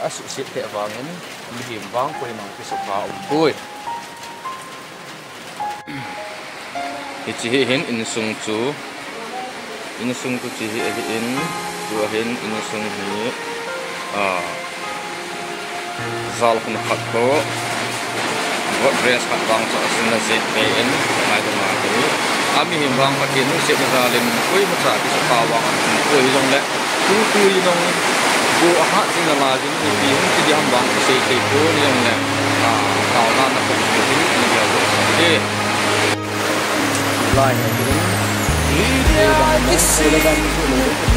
asu sit te wangin mi him wang poi mang ki su kha pui ichi hin in sung chu chi hi in chu hin in sung hi zal khun khat ko what dress khat wang cha sin na zet pe in mai to ma ki ami him wang patin se na len koi ma cha ki su kha wang koi long le tu long bu ha jing la jing ni bi hum ti diam wang se ke ko ni long le tao na na ko ni ni ya lo de lai ni ni ni se le dan ko lo ko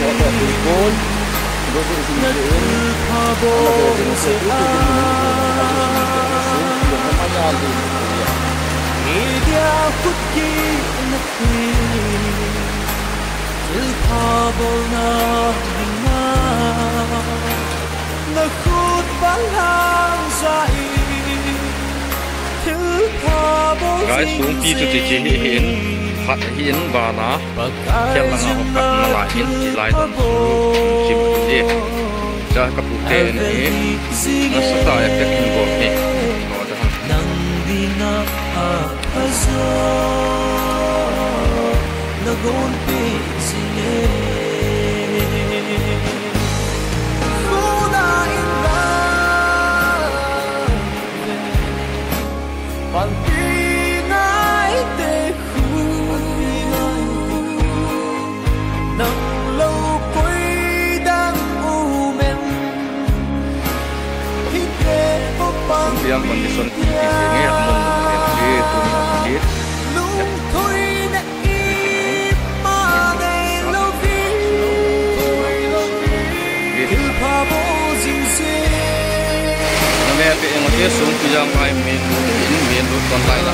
ko do ko ni ni ha bo se ha media kutki nakri til phabol na na na khut balang sai til phabol gai sung pi chu ti chi hin phat hin ba na khel na ho khat na la hin chi lai don chim ni ja ka pu te ni na sa ta ya ke kin bo ni no da nang dina azo na gon pe sine khuna in la pan ki nai te khu nang lâu quay đang u men hít về phố băng yang kondisi ini amun energi tuh lung thôi na imane lovi il pabo zinse name pe yang dia sung yang ai men in men lu kon lai la